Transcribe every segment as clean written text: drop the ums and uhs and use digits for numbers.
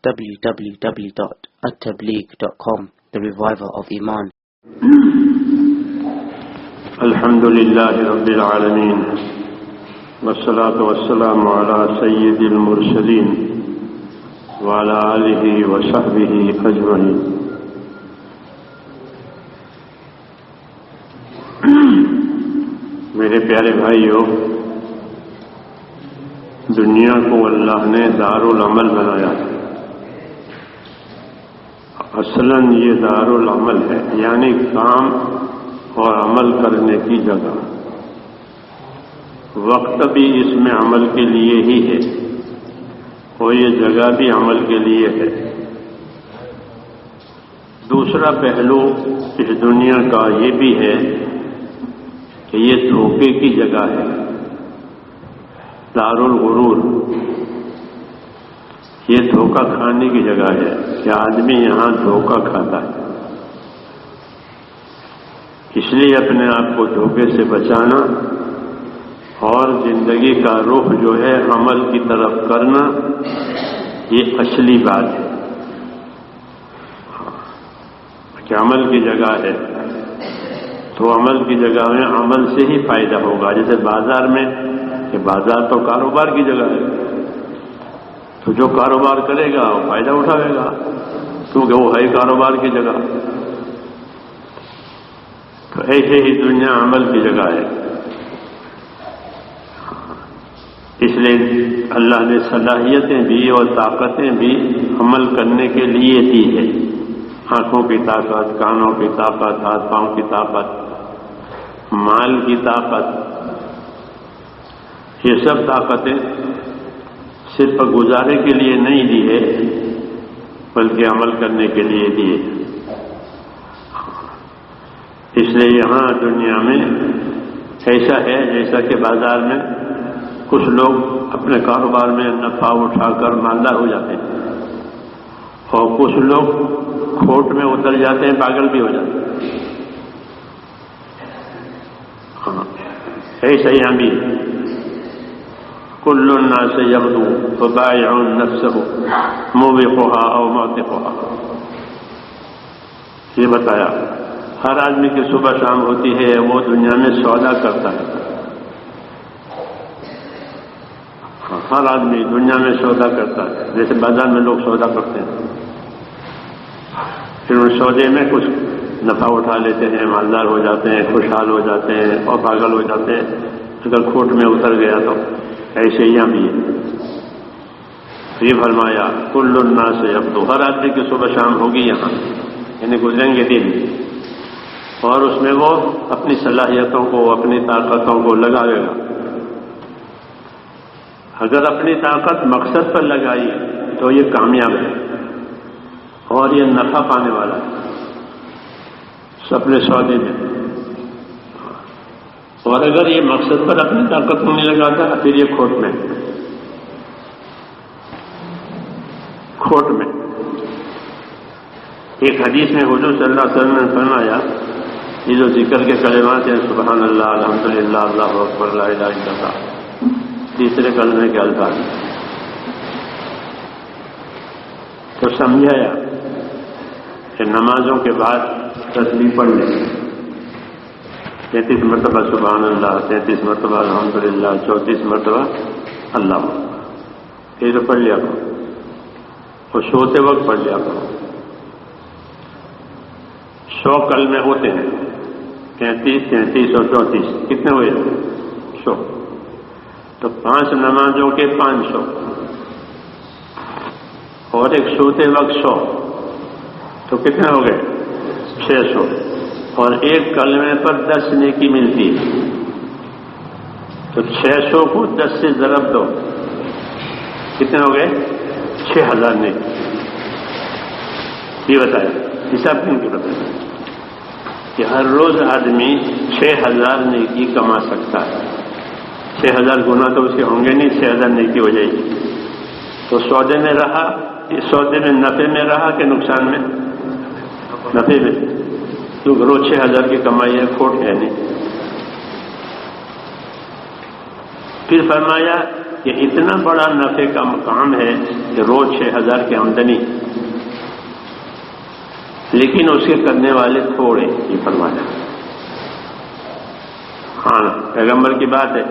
www.attableek.com, the reviver of Iman. الحمد لله رب العالمين والصلاة والسلام على سيد المرسلين وعلى آله وصحبه أجمعين. میرے پیارے بھائیوں، دنیا کو اللہ نے دارالعمل بنایا ہے. اصلاً یہ دارالعمل ہے، یعنی کام اور عمل کرنے کی جگہ. وقت بھی اس میں عمل کے لیے ہی ہے اور یہ جگہ بھی عمل کے لیے ہے. دوسرا پہلو اس دنیا کا یہ بھی ہے کہ یہ دھوکے کی جگہ ہے، دارالغرور. یہ دھوکہ کھانے کی جگہ ہے کہ آدمی یہاں دھوکہ کھاتا ہے. اس لیے اپنے آپ کو دھوکے سے بچانا اور زندگی کا رخ جو ہے عمل کی طرف کرنا، یہ اصلی بات ہے کہ عمل کی جگہ ہے تو عمل کی جگہ میں عمل سے ہی فائدہ ہوگا. جیسے بازار میں، کہ بازار تو کاروبار کی جگہ ہے، تو جو کاروبار کرے گا وہ فائدہ اٹھائے گا کیونکہ وہ ہے کاروبار کی جگہ. تو ایسے ہی دنیا عمل کی جگہ ہے. اس لیے اللہ نے صلاحیتیں بھی اور طاقتیں بھی عمل کرنے کے لیے دی ہے. آنکھوں کی طاقت، کانوں کی طاقت، ہاتھ پاؤں کی طاقت، مال کی طاقت. یہ سب طاقتیں صرف گزارے کے لیے نہیں دی ہے بلکہ عمل کرنے کے لیے دی ہے. اس لیے یہاں دنیا میں ایسا ہے جیسا کہ بازار میں کچھ لوگ اپنے کاروبار میں نفع اٹھا کر مالدار ہو جاتے ہیں اور کچھ لوگ کھوٹ میں اتر جاتے ہیں، پاگل بھی ہو جاتے ہیں. ایسا یہاں بھی کل الناس یغدو فبائع نفسه موبقها او موثقها. یہ بتایا ہر آدمی کی صبح شام ہوتی ہے، وہ دنیا میں سودا کرتا ہے. ہر آدمی دنیا میں سودا کرتا ہے، جیسے بازار میں لوگ سودا کرتے ہیں، پھر ان سودے میں کچھ نفع اٹھا لیتے ہیں، مالدار ہو جاتے ہیں، خوشحال ہو جاتے ہیں اور پاگل ہو جاتے ہیں اگر کھوٹ میں اتر گیا تو. ایسے یہاں بھی ہے. یہ فرمایا کل الناس یغدو، ہر آدمی کی صبح شام ہوگی یہاں، یعنی گزریں گے دن، اور اس میں وہ اپنی صلاحیتوں کو، اپنی طاقتوں کو لگائے گا. اگر اپنی طاقت مقصد پر لگائی تو یہ کامیاب ہے اور یہ نفع پانے والا ہے اپنے سودے میں. اور اگر یہ مقصد پر اپنی طاقت کو نہیں لگاتا پھر یہ کھوٹ میں. ایک حدیث میں حضور صلی اللہ علیہ وسلم نے فرمایا، یہ جو ذکر کے کلمات ہیں سبحان اللہ، الحمدللہ، اللہ اکبر، لا الہ الا اللہ، تیسرے کلمے کے الفاظ تو سمجھایا کہ نمازوں کے بعد تسبیح پڑھ لیں، 33 مرتبہ سبحان اللہ، 33 مرتبہ الحمدللہ، 34 مرتبہ اللہ. یہ تو پڑھ لیا کرو اور سوتے وقت پڑھ لیا کرو. 100 کلمے ہوتے ہیں، 33 33 اور 34 کتنے ہوئے؟ 100. تو 5 نمازوں کے 500 اور ایک سوتے وقت 100، تو کتنے ہو گئے؟ 600. اور ایک کلمے پر 10 نیکی ملتی ہے، تو 600 کو 10 سے ضرب دو، کتنے ہو گئے؟ 6000 نیکی. یہ بتایا حساب کن کے بتایا کہ ہر روز آدمی 6000 نیکی کما سکتا ہے. 6000 گنا تو اس کے ہوں گے نہیں، 6000 نیکی ہو جائے گی. تو سودے میں رہا، اس سودے میں نفع میں رہا کہ نقصان میں؟ نفع میں، کیونکہ روز 6000 کی کمائی ہے، کھوٹ ہے نہیں. پھر فرمایا کہ اتنا بڑا نفع کا مقام ہے کہ روز 6,000 کی آمدنی، لیکن اس کے کرنے والے تھوڑے، یہ فرمایا۔ ہاں پیغمبر کی بات ہے،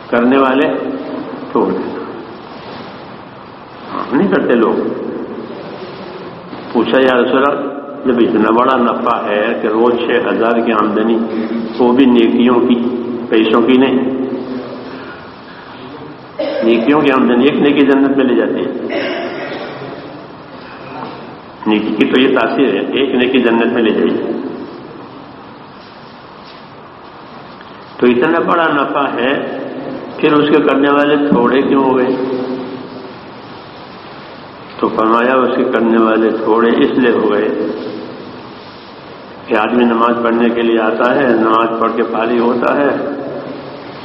کرنے والے تھوڑے، نہیں کرتے لوگ۔ پوچھا یا رسول اللہ، جب اتنا بڑا نفع ہے کہ روز 6,000 کی آمدنی، وہ بھی نیکیوں کی، پیسوں کی نہیں، نیکیوں کی آمدنی، ایک نیکی جنت میں لے جاتی ہے۔ نیکی کی تو یہ تاثیر ہے، ایک نیکی جنت میں لے جائیے۔ تو اتنا بڑا نفع ہے، پھر اس کے کرنے والے تھوڑے کیوں ہو گئے؟ تو فرمایا اس کے کرنے والے تھوڑے اس لیے ہو گئے کہ آدمی نماز پڑھنے کے لیے آتا ہے، نماز پڑھ کے فارغ ہوتا ہے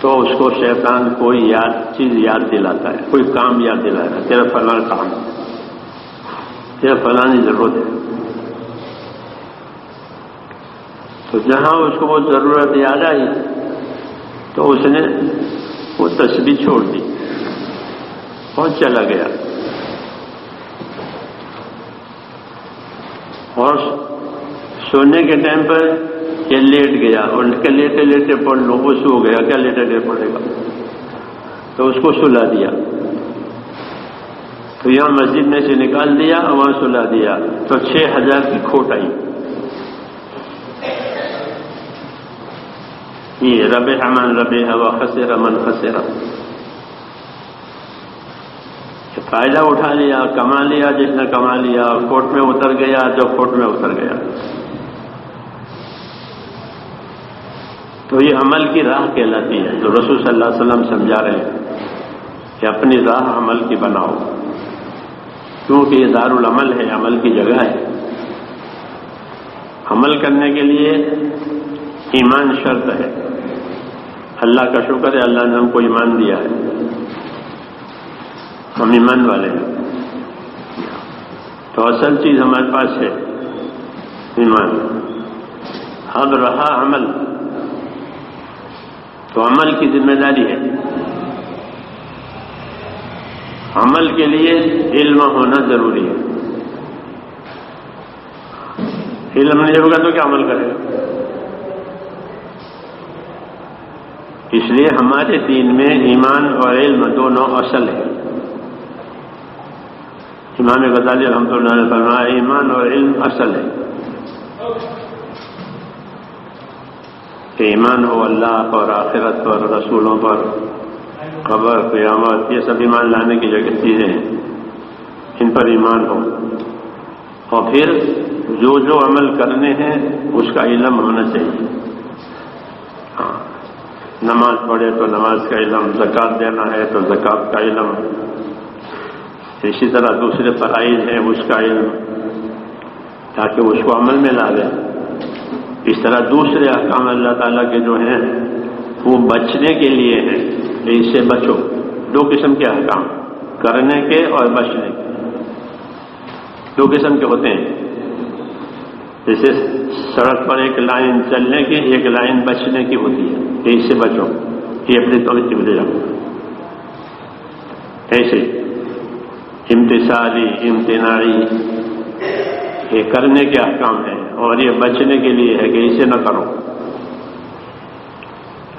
تو اس کو شیطان کوئی چیز یاد دلاتا ہے، کوئی کام یاد دلاتا ہے، تیرا فلاں کام، تیرا فلانی ضرورت ہے۔ تو جہاں اس کو وہ ضرورت یاد آئی تو اس نے وہ تسبیح چھوڑ دی اور چلا گیا، اور سونے کے ٹائم پر یہ لیٹ گیا، اور لیٹے لیٹے پڑھ لو، وہ سو گیا، کیا لیٹے لیٹے پڑھے گا؟ تو اس کو سلا دیا، تو یہاں مسجد میں سے نکال دیا اور وہاں سلا دیا، تو 6,000 کی کھوٹ آئی۔ یہ ربح من ربح و خسر من خسر، فائدہ اٹھا لیا، کما لیا جس نے کما لیا، کھوٹ میں اتر گیا جو کھوٹ میں اتر گیا۔ تو یہ عمل کی راہ کہلاتی ہے، جو رسول صلی اللہ علیہ وسلم سمجھا رہے ہیں کہ اپنی راہ عمل کی بناؤ، کیونکہ یہ دار العمل ہے، عمل کی جگہ ہے۔ عمل کرنے کے لیے ایمان شرط ہے۔ اللہ کا شکر ہے، اللہ نے ہم کو ایمان دیا ہے، ہم ایمان والے ہیں۔ تو اصل چیز ہمارے پاس ہے ایمان۔ اب رہا عمل، تو عمل کی ذمہ داری ہے۔ عمل کے لیے علم ہونا ضروری ہے، علم نہیں ہوگا تو کیا عمل کرے گا؟ اس لیے ہمارے دین میں ایمان اور علم دونوں اصل ہیں۔ امام غزالی رحمۃ اللہ نے فرمایا ایمان اور علم اصل ہے، کہ ایمان ہو اللہ اور آخرت پر، رسولوں پر، قبر، قیامت، یہ سب ایمان لانے کی جگہ چیزیں ہیں، ان پر ایمان ہو، اور پھر جو جو عمل کرنے ہیں اس کا علم ہونا چاہیے۔ ہاں، نماز پڑھے تو نماز کا علم، زکوٰۃ دینا ہے تو زکوٰۃ کا علم، اسی طرح دوسرے فرائض ہیں اس کا علم، تاکہ اس کو عمل میں لا دیں۔ اس طرح دوسرے احکام اللہ تعالیٰ کے جو ہیں وہ بچنے کے لیے ہیں، اس سے بچو۔ دو قسم کے احکام، کرنے کے اور بچنے کے، دو قسم کے ہوتے ہیں۔ جیسے سڑک پر ایک لائن چلنے کی، ایک لائن بچنے کی ہوتی ہے، کہ اس سے بچو، یہ اپنی توجہ دے جاؤ۔ ایسے امتثالی، امتناعی، یہ کرنے کے احکام ہیں، اور یہ بچنے کے لیے ہے کہ اسے نہ کرو۔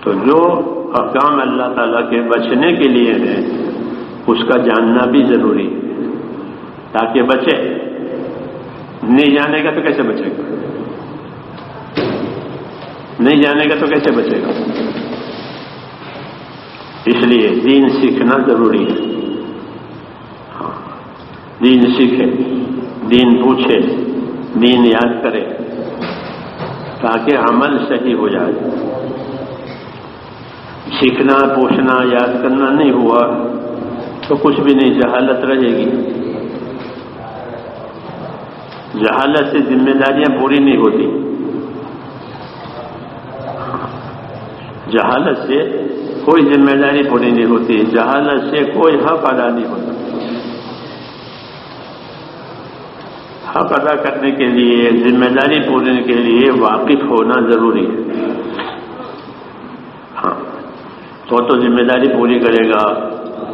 تو جو احکام اللہ تعالیٰ کے بچنے کے لیے ہیں اس کا جاننا بھی ضروری ہے، تاکہ بچے۔ نہیں جانے گا تو کیسے بچے گا؟ نہیں جانے گا تو کیسے بچے گا؟ اس لیے دین سیکھنا ضروری ہے۔ ہاں، دین سیکھے، دین پوچھے، دین یاد کرے، تاکہ عمل صحیح ہو جائے۔ سیکھنا، پوچھنا، یاد کرنا نہیں ہوا تو کچھ بھی نہیں، جہالت رہے گی۔ جہالت سے ذمہ داریاں پوری نہیں ہوتی، جہالت سے کوئی ذمہ داری پوری نہیں ہوتی، جہالت سے کوئی حق ادا نہیں ہوتا۔ حق ادا کرنے کے لیے، ذمہ داری پورنے کے لیے واقف ہونا ضروری ہے۔ ہاں، تو ذمہ داری پوری کرے گا،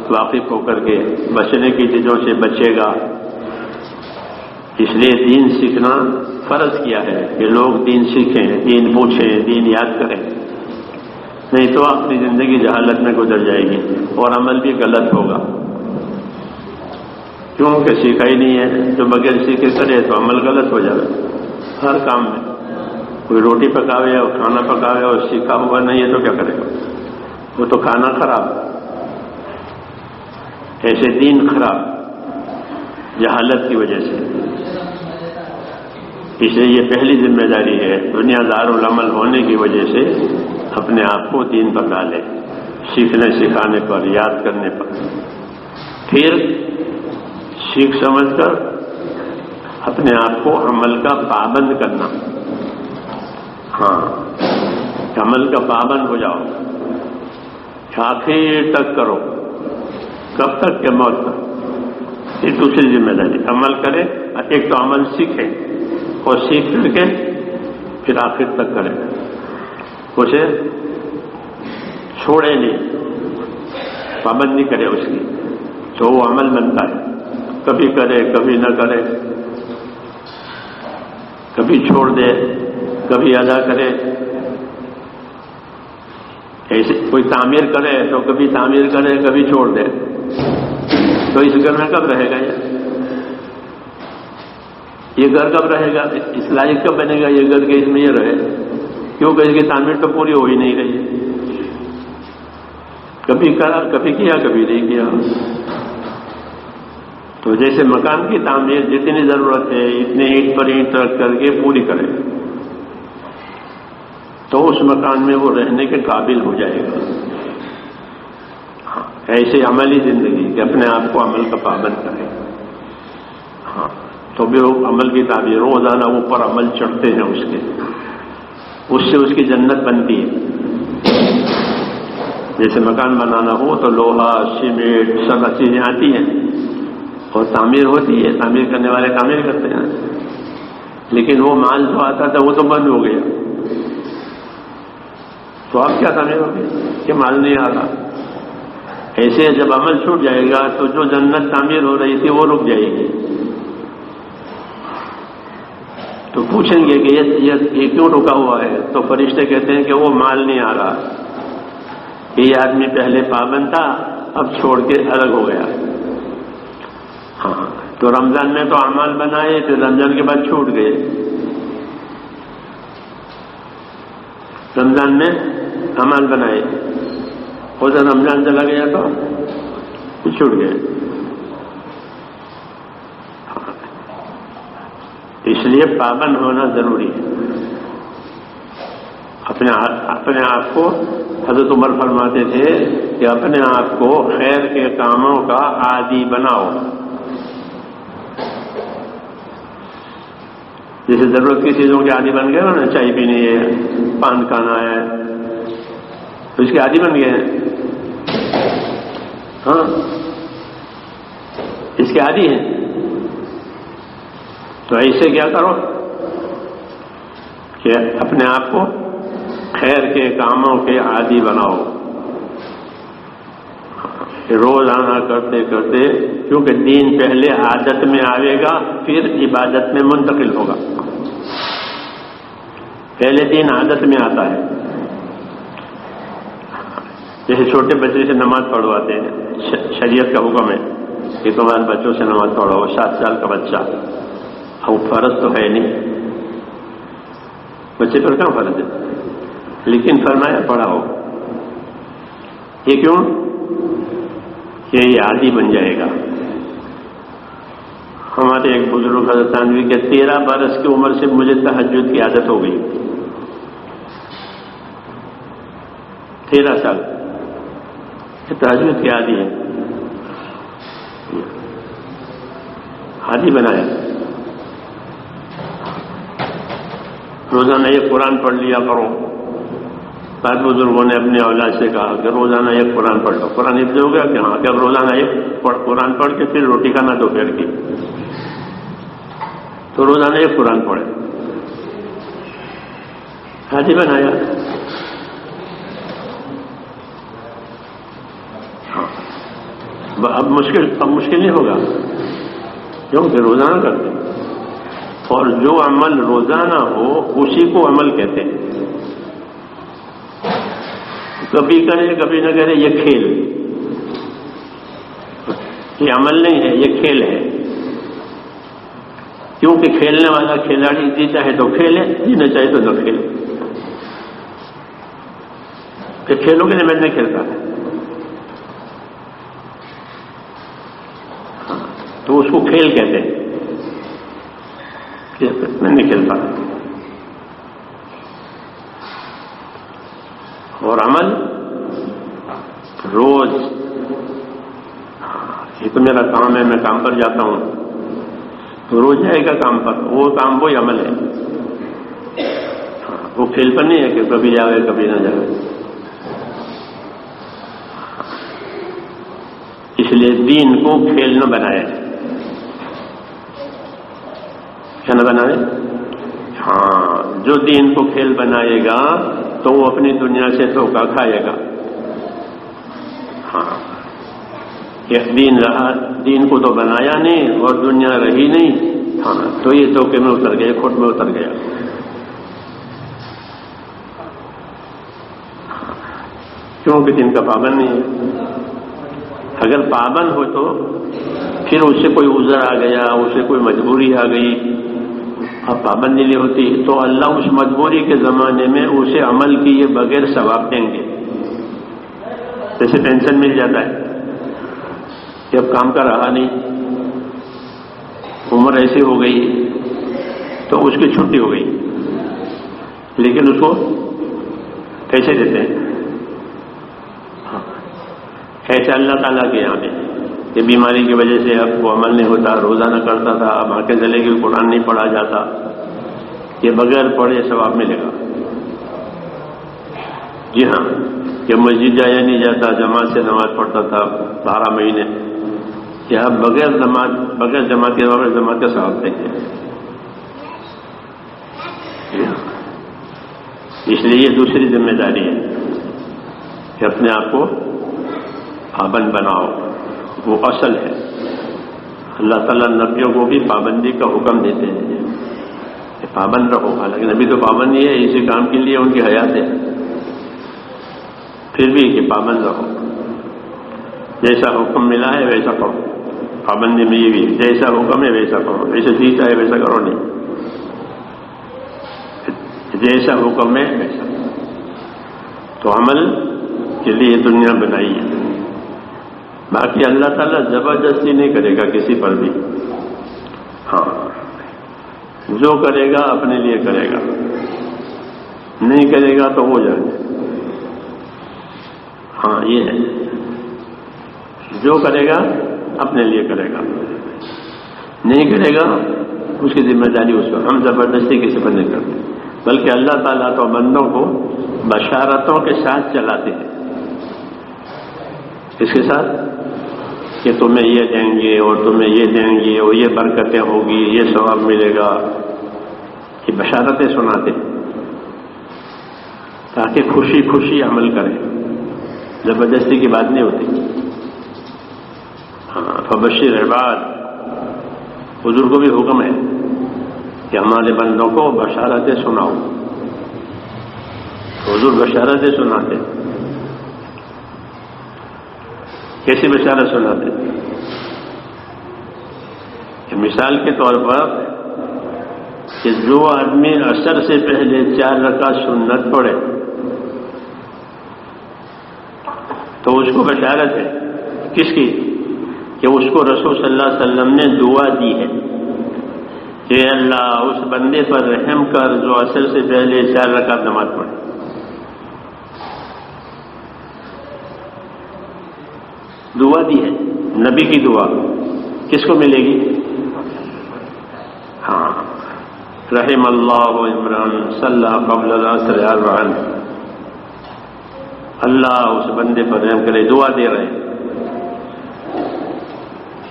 واقف ہو کر کے بچنے کی چیزوں سے بچے گا۔ اس لیے دین سیکھنا فرض کیا ہے کہ لوگ دین سیکھیں، دین پوچھیں، دین یاد کریں، نہیں تو اپنی زندگی جہالت میں گزر جائے گی اور عمل بھی غلط ہوگا، کیونکہ سیکھا ہی نہیں ہے۔ جو بغیر سیکھے کرے تو عمل غلط ہو جائے ہر کام میں۔ کوئی روٹی پکاوے اور کھانا پکاوے اور سیکھا ہوا نہیں ہے تو کیا کرے گا؟ وہ تو کھانا خراب، ایسے دین خراب جہالت کی وجہ سے۔ اس لیے یہ پہلی ذمہ داری ہے، دنیا دار العمل ہونے کی وجہ سے اپنے آپ کو دین پر ڈالے، سیکھنے سکھانے پر، یاد کرنے پر، پھر سیکھ سمجھ کر اپنے آپ کو عمل کا پابند کرنا۔ ہاں، عمل کا پابند ہو جاؤ، آخر تک کرو۔ کب تک؟ کہ موت تک۔ یہ دوسری ذمہ داری، عمل کرے، ایک تو عمل سیکھے اور سیکھ کر کے پھر آخر تک کرے، اسے چھوڑے نہیں، پابندی کرے اس کی، تو وہ عمل بنتا ہے۔ کبھی کرے کبھی نہ کرے، کبھی چھوڑ دے کبھی ادا کرے۔ ایسے کوئی تعمیر کرے تو کبھی تعمیر کرے کبھی چھوڑ دے، تو اس گھر میں کب رہے گا؟ یہ گھر کب رہے گا؟ اس لائق کب بنے گا یہ گھر کہ اس میں یہ رہے؟ کیونکہ اس کی تعمیر تو پوری ہو ہی نہیں رہی، کبھی کرا کبھی کیا کبھی نہیں کیا۔ تو جیسے مکان کی تعمیر جتنی ضرورت ہے اتنے اینٹ پر اینٹ رکھ کر کے پوری کرے تو اس مکان میں وہ رہنے کے قابل ہو جائے گا۔ ایسے عملی زندگی کہ اپنے آپ کو عمل کا پابند کرے، ہاں تو بھی وہ عمل کی تعبیر، روزانہ اوپر عمل چڑھتے ہیں اس کے، اس سے اس کی جنت بنتی ہے۔ جیسے مکان بنانا ہو تو لوہا، سیمنٹ، سب چیزیں آتی ہیں اور تعمیر ہوتی ہے، تعمیر کرنے والے تعمیر کرتے ہیں، لیکن وہ مال جو آتا تھا وہ تو بند ہو گیا، تو اب کیا تعمیر ہوگی کہ مال نہیں آ رہا۔ ایسے جب عمل چھوٹ جائے گا تو جو جنت تعمیر ہو رہی تھی وہ رک جائے گی۔ تو پوچھیں گے کہ یہ کیوں رکا ہوا ہے؟ تو فرشتے کہتے ہیں کہ وہ مال نہیں آ رہا، یہ آدمی پہلے پابند تھا اب چھوڑ کے الگ ہو گیا۔ ہاں تو رمضان میں تو اعمال بنائے، پھر رمضان کے بعد چھوٹ گئے، رمضان میں اعمال بنائے اور جب رمضان چلا گیا تو چھوٹ گئے۔ اس لیے پابند ہونا ضروری ہے۔ اپنے آپ کو حضرت عمر فرماتے تھے کہ اپنے آپ کو خیر کے کاموں کا عادی بناؤ۔ جیسے ضرورت کی چیزوں کے عادی بن گئے نا، چائے پینی ہے، پان کھانا ہے، تو اس کے عادی بن گئے ہیں، ہاں اس کے عادی ہیں۔ تو ایسے کیا کرو کہ اپنے آپ کو خیر کے کاموں کے عادی بناؤ، روزانہ کرتے کرتے، کیونکہ دین پہلے عادت میں آئے گا پھر عبادت میں منتقل ہوگا۔ پہلے دین عادت میں آتا ہے، جیسے چھوٹے بچے سے نماز پڑھواتے ہیں، شریعت کا حکم ہے کہ تمہارے بچوں سے نماز پڑھاؤ، 7 سال کا بچہ، اب فرض تو ہے نہیں، بچے پر کہاں فرض ہے، لیکن فرمایا پڑھاؤ۔ یہ کیوں؟ کہ یہ عادی بن جائے گا۔ ہمارے ایک بزرگ حضرت تھانوی کے 13 برس کی عمر سے مجھے تہجد کی عادت ہو گئی، 13 سال تہجد کی عادی ہے، عادی بنایا۔ روزانہ یہ قرآن پڑھ لیا کرو۔ بعض بزرگوں نے اپنے اولاد سے کہا کہ روزانہ ایک قرآن پڑھ لو۔ قرآن حفظ ہو گیا کہ ہاں، کہ اب روزانہ ایک قرآن پڑھ کے پھر روٹی کھانا دوپہر کی، تو روزانہ ایک قرآن پڑھے، عادی بنایا۔ اب مشکل نہیں ہوگا کیونکہ روزانہ کرتے ہیں، اور جو عمل روزانہ ہو اسی کو عمل کہتے ہیں. کبھی کرے کبھی نہ کرے یہ کھیل، یہ عمل نہیں ہے، یہ کھیل ہے. کیونکہ کھیلنے والا کھلاڑی جیتا ہے تو کھیلے، جینا چاہے تو نہ کھیلے. کہ کھیلوں کے لیے میں نہیں کھیلتا تو اس کو کھیل کہتے ہیں، میں نہیں کھیلتا. اور عمل روز، یہ تو میرا کام ہے، میں کام پر جاتا ہوں تو روز جائے گا کام پر، وہ کام وہی عمل ہے. وہ کھیل پر نہیں ہے کہ کبھی جاوے کبھی نہ جاوے. اس لیے دین کو کھیل نہ بنائے. کیا نہ بنائے؟ ہاں، جو دین کو کھیل بنائے گا تو وہ اپنی دنیا سے دھوکہ کھائے گا. ہاں، یہ دین رہا، دین کو تو بنایا نہیں اور دنیا رہی نہیں، ہاں تو یہ دھوکے میں اتر گیا، کھوٹ میں اتر گیا. کیونکہ دین کا پابند نہیں ہے. اگر پابند ہو تو پھر اس سے کوئی عذر آ گیا، اسے کوئی مجبوری آ گئی، اب پابندی نہیں ہوتی تو اللہ اس مجبوری کے زمانے میں اسے عمل کیے بغیر ثواب دیں گے. جیسے پینشن مل جاتا ہے کہ اب کام کا رہا نہیں، عمر ایسی ہو گئی تو اس کی چھٹی ہو گئی، لیکن اس کو کیسے دیتے ہیں؟ ایسا اللہ تعالیٰ کے یہاں پہ کہ بیماری کی وجہ سے اب وہ عمل نہیں ہوتا، روزانہ کرتا تھا، اب آنکھیں جلے گی، قرآن نہیں پڑھا جاتا، یہ بغیر پڑھے ثواب ملے گا. جی ہاں، کہ مسجد جایا نہیں جاتا، جماعت سے نماز پڑھتا تھا 12 مہینے، کہ اب بغیر جماعت کے ثواب دیں گے. اس لیے یہ دوسری ذمہ داری ہے کہ اپنے آپ کو پابند بناؤ، وہ اصل ہے. اللہ تعالیٰ نبیوں کو بھی پابندی کا حکم دیتے ہیں کہ پابند رہو. حالانکہ نبی تو پابند ہی ہے، اسی کام کے لیے ان کی حیات ہے، پھر بھی کہ پابند رہو. جیسا حکم ملا ہے ویسا کرو. پابندی میں یہ بھی جیسا حکم ہے ویسا کرو، جیسے جیتا ہے ویسا کرو نہیں، جیسا حکم ہے ویسا. تو عمل کے لیے دنیا بنائی ہے. باقی اللہ تعالیٰ زبردستی نہیں کرے گا کسی پر بھی. ہاں، جو کرے گا اپنے لیے کرے گا، نہیں کرے گا تو ہو جائے. ہاں یہ ہے، جو کرے گا اپنے لیے کرے گا، نہیں کرے گا اس کی ذمہ داری اس پر. ہم زبردستی کسی پر نہیں کرتے، بلکہ اللہ تعالیٰ تو بندوں کو بشارتوں کے ساتھ چلاتے ہیں. اس کے ساتھ کہ تمہیں یہ دیں گے اور تمہیں یہ دیں گے اور یہ برکتیں ہوگی، یہ ثواب ملے گا، یہ بشارتیں سناتے تاکہ خوشی خوشی عمل کریں. زبردستی کی بات نہیں ہوتی. ہاں، فبشر عباد، حضور کو بھی حکم ہے کہ ہمارے بندوں کو بشارتیں سناؤ. حضور بشارتیں سناتے. کیسی بشارت سناتے؟ کہ مثال کے طور پر کہ جو آدمی عصر سے پہلے 4 رکعت سنت پڑھے تو اس کو بشارت ہے. کس کی؟ کہ اس کو رسول صلی اللہ علیہ وسلم نے دعا دی ہے کہ اللہ اس بندے پر رحم کر جو عصر سے پہلے 4 رکعت نماز پڑھے. دعا دی ہے، نبی کی دعا کس کو ملے گی؟ ہاں، رحم اللہ عمران صلی قبل العصر 40. اللہ اس بندے پر رحم کرے، دعا دے رہے ہیں.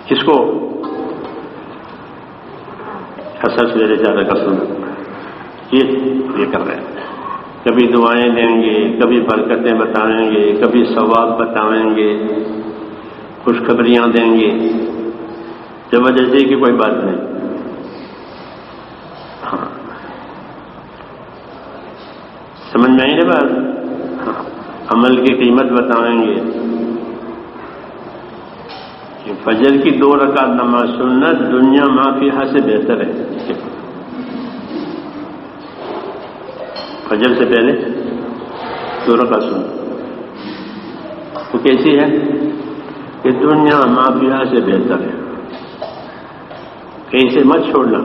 کس کو؟ عصر سے پہلے 4 رکعت سنت یہ کر رہے ہیں. کبھی دعائیں دیں گے، کبھی برکتیں بتائیں گے، کبھی ثواب بتائیں گے. خوشخبریاں دیں گے زبردستی کی کوئی بات نہیں. ہاں سمجھ میں آئی نا بات. ہاں عمل کی قیمت بتائیں گے. فجر کی 2 رکعت نماز سنت دنیا ما فیہا سے بہتر ہے. فجر سے پہلے 2 رکعت سنت وہ کیسی ہے کہ دنیا ما فیہا سے بہتر ہے. کہیں سے مت چھوڑنا.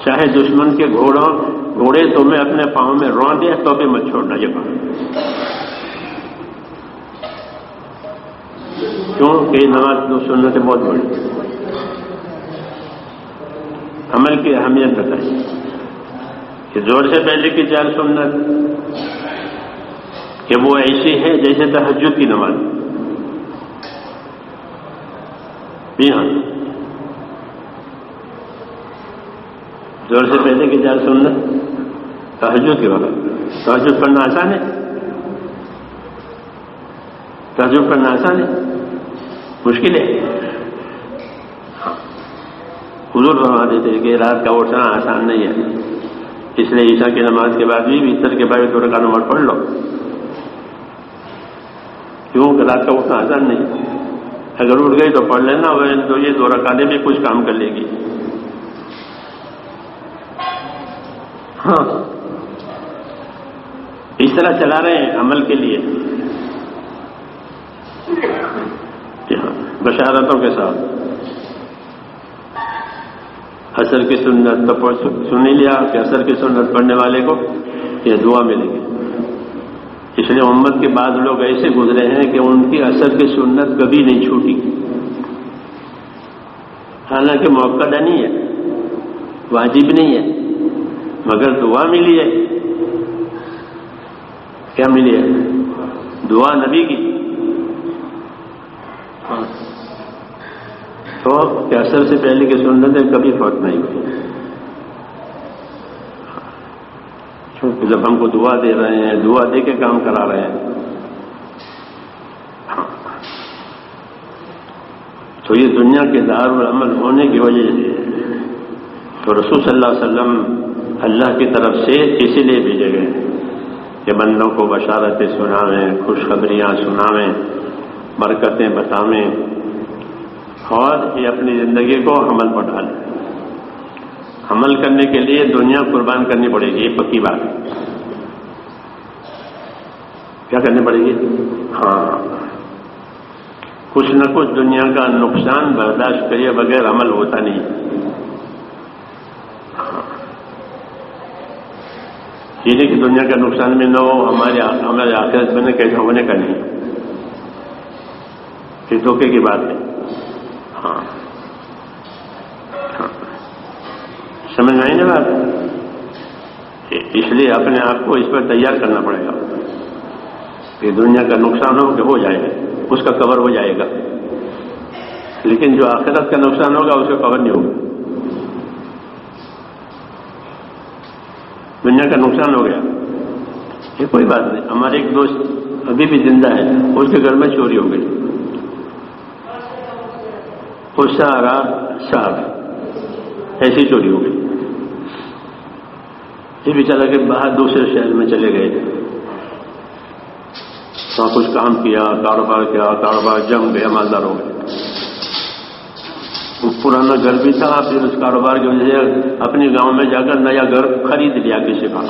چاہے دشمن کے گھوڑے تمہیں اپنے پاؤں میں رون دے تو بھی مت چھوڑنا. یہ بات کیوں کہ نماز 2 سنتیں بہت بڑی. عمل کی اہمیت بتائی کہ زور سے پہلے کی 4 سنت کہ وہ ایسی ہے جیسے تہجد کی نماز. جی ہاں زور سے پہلے کی 4 سنت تہجد کے وقت. تہجد پڑھنا آسان ہے؟ تہجد پڑھنا آسان ہے؟ مشکل ہے. حضور فرما دیتے کہ رات کا اٹھنا آسان نہیں ہے. اس لیے عشاء کی نماز کے بعد بھی بستر کے بعد 2 رکعت نماز پڑھ لو. کیوں کہ رات کا اٹھنا آسان نہیں. اگر اٹھ گئی تو پڑھ لینا تو یہ 2 رکعتیں بھی کچھ کام کر لے گی. ہاں اس طرح چلا رہے ہیں عمل کے لیے بشارتوں کے ساتھ. عصر کی سنت تو سن ہی لیا کہ عصر کی سنت پڑھنے والے کو یہ دعا ملے گی. اس لیے امت کے بعد لوگ ایسے گزرے ہیں کہ ان کی عصر کی سنت کبھی نہیں چھوٹی. حالانکہ موقع نہیں ہے, واجب نہیں ہے, مگر دعا ملی ہے. کیا ملی ہے؟ دعا نبی کی. تو عصر سے پہلے کی سنتیں کبھی فوت نہیں ہوئی. کیونکہ جب ہم کو دعا دے رہے ہیں, دعا دے کے کام کرا رہے ہیں, تو یہ دنیا کے دارالعمل ہونے کی وجہ سے تو رسول صلی اللہ علیہ وسلم اللہ کی طرف سے اسی لیے بھیجے گئے کہ بندوں کو بشارتیں سناویں, خوشخبریاں سناویں, برکتیں بتاویں, اور یہ اپنی زندگی کو عمل پر ڈالیں. عمل کرنے کے لیے دنیا قربان کرنی پڑے گی, یہ پکی بات ہے. کیا کرنی پڑے گی؟ ہاں کچھ نہ کچھ دنیا کا نقصان برداشت کریے بغیر عمل ہوتا نہیں. یہ نہیں کہ دنیا کا نقصان میں نہ ہو, ہمارے آخرت میں کیسا ہونے کا نہیں. یہ دھوکے کی بات ہے. ہاں سمجھ میں آئی نا بات. اس لیے اپنے آپ کو اس پر تیار کرنا پڑے گا کہ دنیا کا نقصان ہو کہ ہو جائے گا, اس کا کور ہو جائے گا, لیکن جو آخرت کا نقصان ہوگا اس کا کور نہیں ہوگا. دنیا کا نقصان ہو گیا یہ کوئی بات نہیں. ہمارے ایک دوست ابھی بھی زندہ ہے, اس کے گھر میں چوری ہو گئی. وہ سارا صاحب ایسی چوری ہو گئی. یہ بیچارہ کہ باہر دوسرے شہر میں چلے گئے, وہاں کچھ کام کیا, کاروبار جم گیا, مالدار ہو گئے. پرانا گھر بھی تھا, پھر اس کاروبار کی وجہ سے اپنی گاؤں میں جا کر نیا گھر خرید لیا کسی کا.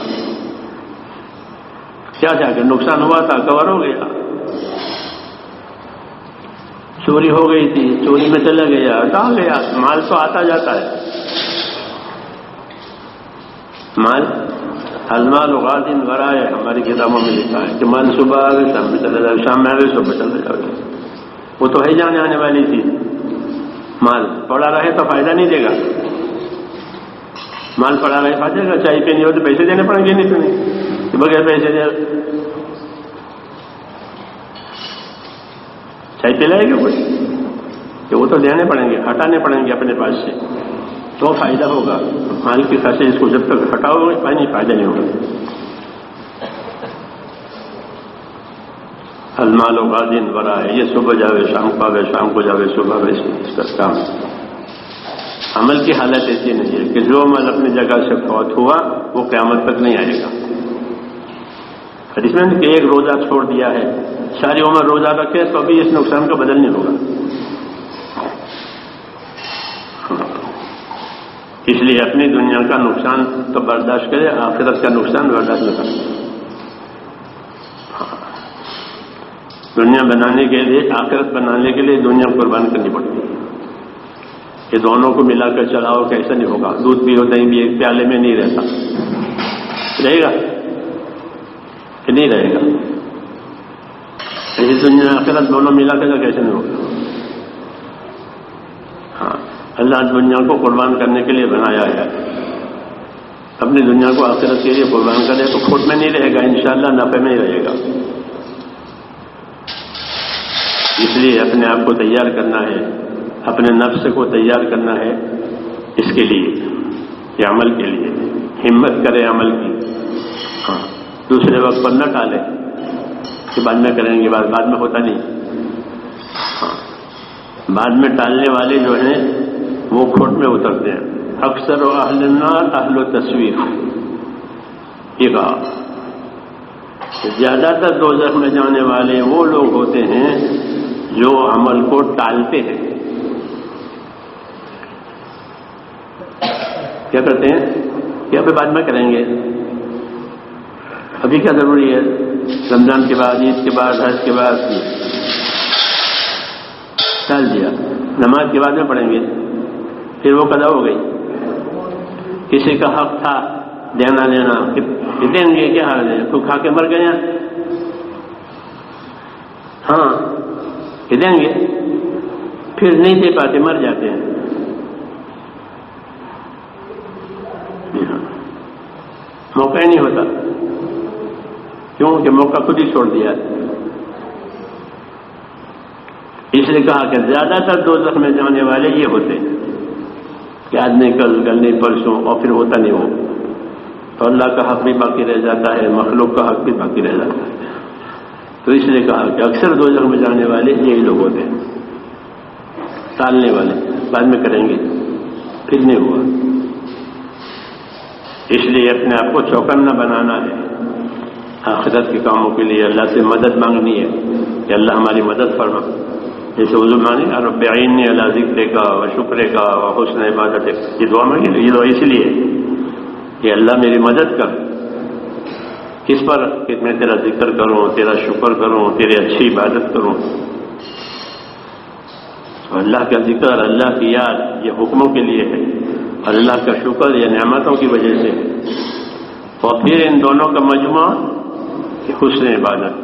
کیا جا کے نقصان ہوا تھا, کور ہو گیا. چوری ہو گئی تھی, چوری میں چلا گیا, کہاں گیا؟ مال تو آتا جاتا ہے. مال المال غادن ورائے, ہماری کتابوں میں لکھا ہے کہ مال صبح آ گئے شام میں چلا جائے, شام میں آ گئے صبح چلا جائے. وہ تو ہے جانے آنے والی تھی. مال پڑا رہے تو فائدہ نہیں دے گا. مال پڑا رہے فائدہ گا. چائے پینی ہو تو پیسے دینے پڑیں گے, نہیں تو نہیں, بغیر پیسے دے چائے پلائے گا کوئی؟ کہ وہ تو دینے پڑیں گے, ہٹانے پڑیں گے اپنے پاس سے تو فائدہ ہوگا. مال کی خاصے اس کو جب تک ہٹاؤ گے فائدہ نہیں ہوگا. المال و غادن ورا ہے، یہ صبح جاوے شام کو آوے، شام کو جاوے صبح آوے، اس کا کام۔ عمل کی حالت ایسی نہیں ہے کہ جو عمل اپنی جگہ سے فوت ہوا وہ قیامت تک نہیں آئے گا۔ حدیث میں کہ ایک روزہ چھوڑ دیا ہے، ساری عمر روزہ رکھے تو بھی اس نقصان کا بدل نہیں ہوگا۔ اس لیے اپنی دنیا کا نقصان تو برداشت کرے، آخرت کا نقصان برداشت نہ کرے۔ دنیا بنانے کے لیے، آخرت بنانے کے لیے دنیا قربان کرنی پڑتی ہے۔ یہ دونوں کو ملا کر چلاؤ کیسا نہیں ہوگا؟ دودھ بھی ہوتا ہی بھی ایک پیالے میں نہیں رہتا، رہے گا کہ نہیں رہے گا؟ ایسی دنیا آخرت دونوں ملا کر کیسے نہیں ہوگا؟ ہاں، اللہ دنیا کو قربان کرنے کے لیے بنایا ہے، اپنی دنیا کو آخرت کے لیے قربان کرے تو کھوٹ میں نہیں رہے گا، انشاءاللہ نفع میں ہی رہے گا۔ اس لیے اپنے آپ کو تیار کرنا ہے، اپنے نفس کو تیار کرنا ہے اس کے لیے، یہ عمل کے لیے ہمت کرے عمل کی۔ ہاں، دوسرے وقت پر نہ ٹالے کہ بعد میں کریں گے، بعد میں ہوتا نہیں۔ ہاں، بعد میں ٹالنے والے جو ہیں وہ کھوٹ میں اترتے ہیں۔ اکثر و اہل النار اہل و تصویر، یہ کہا زیادہ تر دوزخ میں جانے والے وہ لوگ ہوتے ہیں جو عمل کو ٹالتے ہیں۔ کیا کرتے ہیں کہ ابھی بعد میں کریں گے، ابھی کیا ضروری ہے، رمضان کے بعد، عید کے بعد، حج کے بعد، ٹال دیا، نماز کے بعد میں پڑھیں گے، پھر وہ قضا ہو گئی۔ کسی کا حق تھا دینا لینا، دیں گے، کیا حال ہے، تو کھا کے مر گیا، ہاں دیں گے، پھر نہیں دے پاتے، مر جاتے ہیں۔ موقع ہی نہیں ہوتا، کیوں کہ موقع خود ہی چھوڑ دیا۔ اس لیے کہا کہ زیادہ تر دوزخ میں جانے والے یہ ہوتے ہیں کہ آج نہیں کل نہیں پرسوں، اور پھر ہوتا نہیں وہ، تو اللہ کا حق بھی باقی رہ جاتا ہے، مخلوق کا حق بھی باقی رہ جاتا ہے۔ تو اس لیے کہا کہ اکثر دوزخ میں جانے والے یہی لوگ ہوتے ہیں، ٹالنے والے، بعد میں کریں گے، پھر نہیں ہوا۔ اس لیے اپنے آپ کو چوکنا بنانا ہے، آخرت کے کاموں کے لیے اللہ سے مدد مانگنی ہے کہ اللہ ہماری مدد فرما۔ جیسے حضور مانی رب اعیننی علی ذکرک و شکرک و حسن عبادتک، یہ دعا مانگی، یہ دعا اس لیے کہ اللہ میری مدد کر، کس پر؟ کہ میں تیرا ذکر کروں، تیرا شکر کروں، تیری اچھی عبادت کروں۔ اللہ کا ذکر، اللہ کی یاد یہ حکموں کے لیے ہے، اور اللہ کا شکر یہ نعمتوں کی وجہ سے، اور پھر ان دونوں کا مجموعہ حسن عبادت،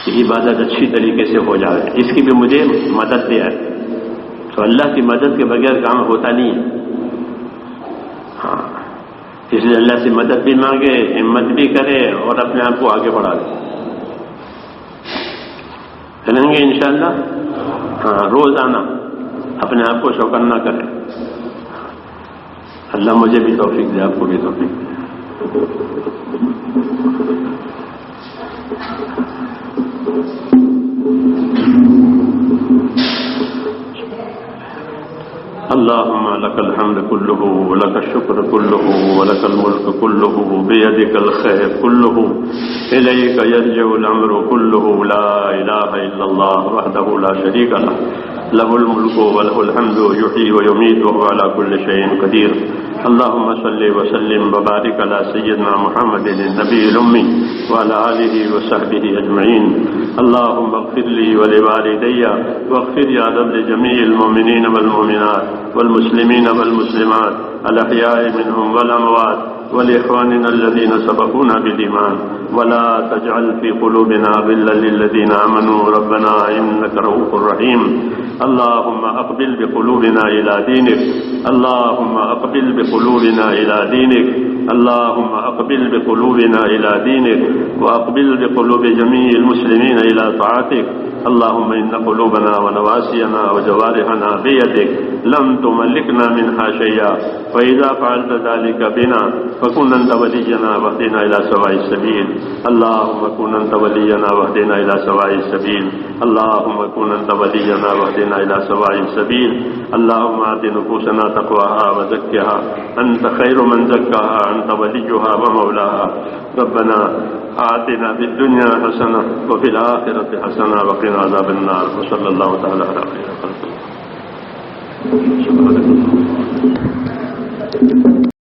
کہ عبادت اچھی طریقے سے ہو جائے، اس کی بھی مجھے مدد دے آئے۔ تو اللہ کی مدد کے بغیر کام ہوتا نہیں ہے۔ ہاں، اس لیے اللہ سے مدد بھی مانگے، ہمت بھی کرے، اور اپنے آپ کو آگے بڑھا دے۔ کریں گے انشاءاللہ؟ ہاں، روزانہ اپنے آپ کو چوکنا کریں۔ اللہ مجھے بھی توفیق دے، آپ کو بھی توفیق دے۔ اللهم لك الحمد كله ولك الشكر كله ولك الملك كله بيدك الخير كله إليك يرجع الأمر كله لا إله إلا الله وحده لا شريك له له الملك وله الحمد يحيي ويميت وهو على كل شيء قدير اللهم صل وسلم وبارك على سيدنا محمد النبي الأمي وعلى آله وصحبه أجمعين اللهم اغفر لي ولوالدي واغفر يا رب لجميع المؤمنين والمؤمنات والمسلمين والمسلمات الأحياء منهم والأموات ولإخواننا الذين سبقونا بالإيمان ولا تجعل في قلوبنا غلا للذين آمنوا ربنا إنك رؤوف رحيم اللهم أقبل بقلوبنا إلى دينك اللهم أقبل بقلوبنا إلى دينك اللهم أقبل بقلوبنا إلى دينك وأقبل بقلوب جميع المسلمين إلى طاعتك اللهم إن قلوبنا ونواسينا وجوارحنا بيدك لم تملكنا منها شيئا وإذا فعلت ذلك بنا فكن أنت ولينا واهدنا إلى سواء السبيل اللهم كن أنت ولينا واهدنا إلى سواء السبيل اللهم كن أنت ولينا واهدنا إلى سواء السبيل اللهم آت نفوسنا تقواها وزكها أنت خير من زكاها أنت وليها ومولاها ربنا آتنا في الدنيا حسنة وفي الآخرة حسنة وقنا عذاب النار وصلى الله تعالى على خير خلق الله.